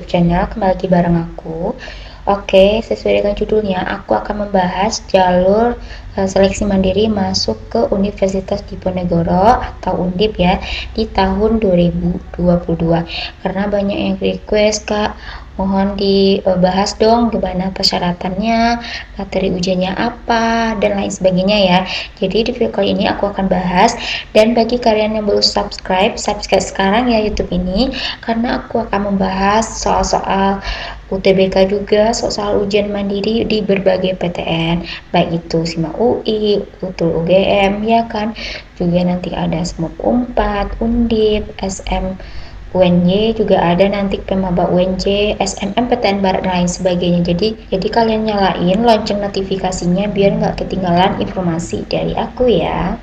Channel, kembali lagi bareng aku. Oke, sesuai dengan judulnya, aku akan membahas jalur seleksi mandiri masuk ke Universitas Diponegoro atau Undip ya di tahun 2022. Karena banyak yang request, Kak, mohon dibahas dong gimana persyaratannya, materi ujiannya apa, dan lain sebagainya ya. Jadi di video kali ini aku akan bahas, dan bagi kalian yang belum subscribe sekarang ya YouTube ini, karena aku akan membahas soal-soal UTBK juga, soal ujian mandiri di berbagai PTN, baik itu SIMA UI, UTUL UGM ya kan, juga nanti ada SMUP Unpad, Undip, SM UNY, juga ada nanti Pemaba UNJ, SMM PTN Barat dan lain sebagainya. Jadi kalian nyalain lonceng notifikasinya biar nggak ketinggalan informasi dari aku ya.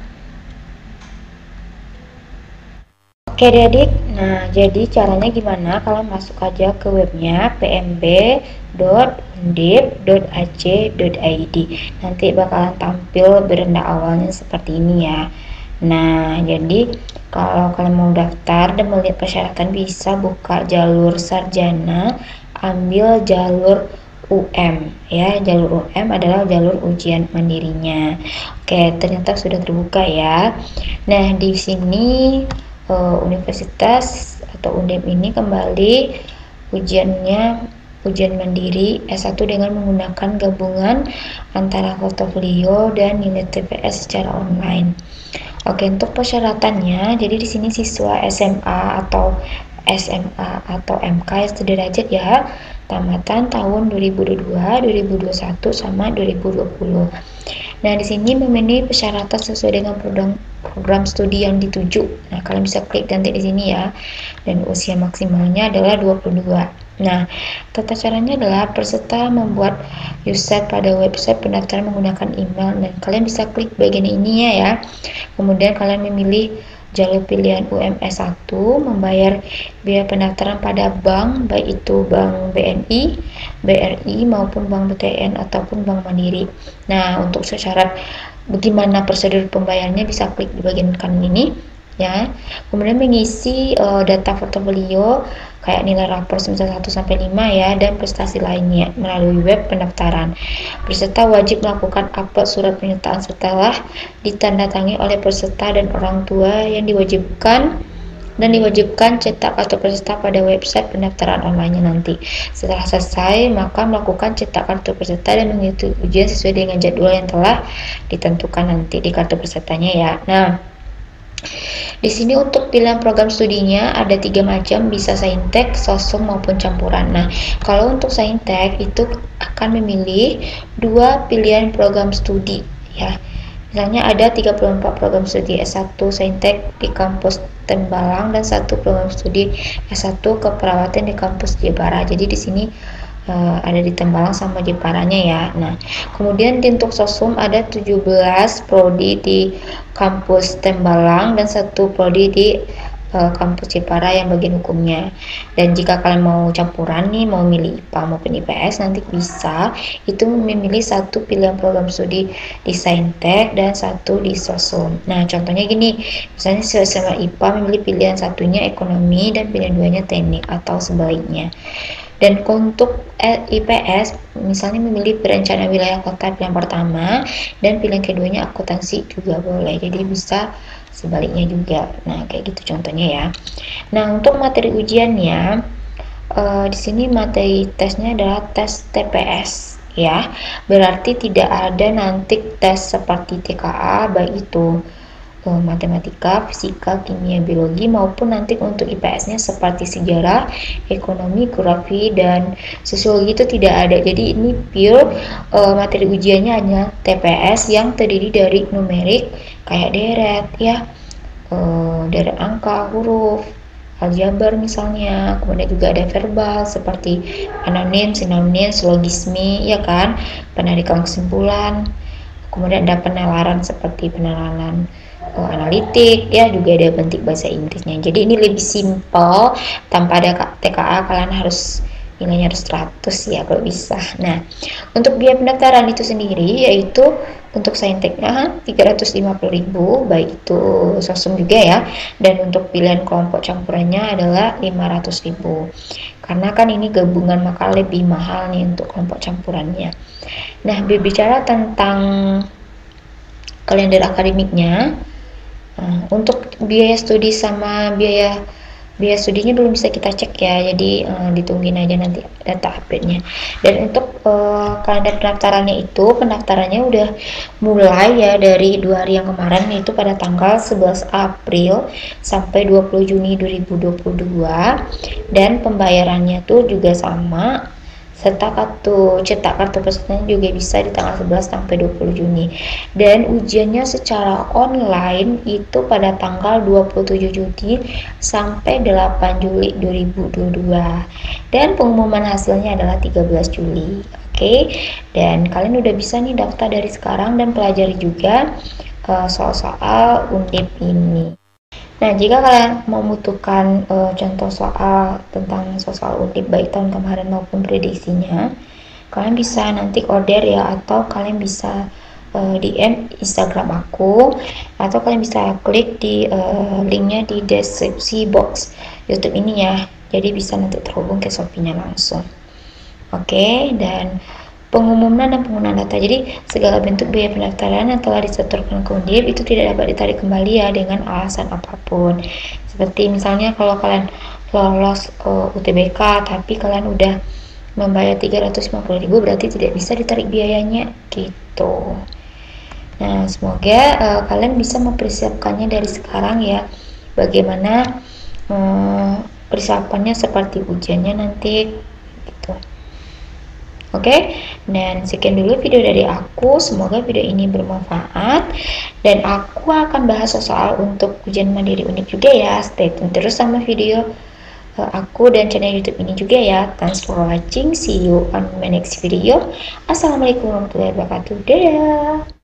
Oke adik, nah jadi caranya gimana? Kalian masuk aja ke webnya pmb.undip.ac.id. Nanti bakalan tampil beranda awalnya seperti ini ya. Nah jadi kalau kalian mau daftar dan melihat persyaratan, bisa buka jalur sarjana, ambil jalur UM ya. Jalur UM adalah jalur ujian mandirinya. Oke, ternyata sudah terbuka ya. Nah di sini universitas atau Undip ini kembali ujian mandiri S1 dengan menggunakan gabungan antara portofolio dan nilai TPS secara online. Oke, untuk persyaratannya, jadi di sini siswa SMA atau MK sederajat ya, tamatan tahun 2022, 2021 sama 2020. Nah, di sini memenuhi persyaratan sesuai dengan program studi yang dituju. Nah, kalian bisa klik nanti di sini ya. Dan usia maksimalnya adalah 22. Nah, tata caranya adalah peserta membuat user pada website pendaftaran menggunakan email, dan kalian bisa klik bagian ini ya. Kemudian kalian memilih jalur pilihan UMS 1, membayar biaya pendaftaran pada bank, baik itu Bank BNI, BRI maupun Bank BTN ataupun Bank Mandiri. Nah, untuk syarat bagaimana prosedur pembayarannya bisa klik di bagian kanan ini ya. Kemudian mengisi data portofolio kayak nilai rapor semester 1 sampai 5 ya, dan prestasi lainnya melalui web pendaftaran. Peserta wajib melakukan upload surat pernyataan setelah ditandatangani oleh peserta dan orang tua yang diwajibkan cetak kartu peserta pada website pendaftaran online nanti. Setelah selesai, maka melakukan cetak kartu peserta dan mengikuti ujian sesuai dengan jadwal yang telah ditentukan nanti di kartu pesertanya ya. Nah, di sini untuk pilihan program studinya ada 3 macam, bisa saintek, sosum maupun campuran. Nah, kalau untuk saintek itu akan memilih 2 pilihan program studi ya. Misalnya ada 34 program studi S1 saintek di kampus Tembalang dan 1 program studi S1 keperawatan di kampus Jepara. Jadi di sini ada di Tembalang sama Jeparanya ya. Nah, kemudian untuk sosum ada 17 prodi di kampus Tembalang dan 1 prodi di kampus Jepara yang bagian hukumnya. Dan jika kalian mau campuran nih, mau milih IPA maupun IPS, nanti bisa itu memilih 1 pilihan program studi di saintek dan 1 di sosum. Nah, contohnya gini, misalnya sama IPA memilih pilihan satunya ekonomi dan pilihan 2-nya teknik atau sebaliknya. Dan untuk IPS misalnya memilih perencanaan wilayah kota pilihan pertama dan pilihan keduanya akuntansi juga boleh, jadi bisa sebaliknya juga. Nah, kayak gitu contohnya ya. Nah, untuk materi ujiannya di sini materi tesnya adalah tes TPS ya, berarti tidak ada nanti tes seperti TKA, baik itu matematika, fisika, kimia, biologi, maupun nanti untuk IPS-nya seperti sejarah, ekonomi, geografi, dan sosiologi itu tidak ada. Jadi ini pure materi ujiannya hanya TPS yang terdiri dari numerik kayak deret ya, deret angka, huruf, aljabar misalnya, kemudian juga ada verbal seperti anonim, sinonim, silogisme ya kan, penarikan kesimpulan, kemudian ada penalaran seperti penalaran analitik ya, juga ada bentuk bahasa Inggrisnya. Jadi ini lebih simpel, tanpa ada TKA kalian harus nilainya harus 100 ya kalau bisa. Nah, untuk biaya pendaftaran itu sendiri yaitu untuk sainteknya 350.000 baik itu sosum juga ya, dan untuk pilihan kelompok campurannya adalah 500.000 karena kan ini gabungan maka lebih mahal nih untuk kelompok campurannya. Nah, berbicara tentang kalender akademiknya, untuk biaya studi sama biaya studinya belum bisa kita cek ya, jadi ditungguin aja nanti data update-nya. Dan untuk kalender pendaftarannya udah mulai ya dari 2 hari yang kemarin, yaitu pada tanggal 11 April sampai 20 Juni 2022, dan pembayarannya tuh juga sama, serta cetak kartu pesertanya juga bisa di tanggal 11 sampai 20 Juni, dan ujiannya secara online itu pada tanggal 27 Juni sampai 8 Juli 2022, dan pengumuman hasilnya adalah 13 Juli. Oke, dan kalian udah bisa nih daftar dari sekarang dan pelajari juga soal-soal undip ini. Nah, jika kalian membutuhkan contoh soal tentang soal undip baik tahun kemarin maupun prediksinya, kalian bisa nanti order ya, atau kalian bisa DM Instagram aku, atau kalian bisa klik di linknya di deskripsi box YouTube ini ya. Jadi bisa nanti terhubung ke Shopee-nya langsung. Oke, dan pengumuman dan penggunaan data. Jadi segala bentuk biaya pendaftaran yang telah disetorkan ke Undip itu tidak dapat ditarik kembali ya dengan alasan apapun. Seperti misalnya kalau kalian lolos UTBK tapi kalian udah membayar 350.000, berarti tidak bisa ditarik biayanya gitu. Nah, semoga kalian bisa mempersiapkannya dari sekarang ya. Bagaimana persiapannya seperti ujiannya nanti gitu. Oke, dan sekian dulu video dari aku. Semoga video ini bermanfaat, dan aku akan bahas soal untuk ujian mandiri Undip juga ya. Stay tune terus sama video aku dan channel YouTube ini juga ya. Thanks for watching. See you on my next video. Assalamualaikum warahmatullahi wabarakatuh. Dadah.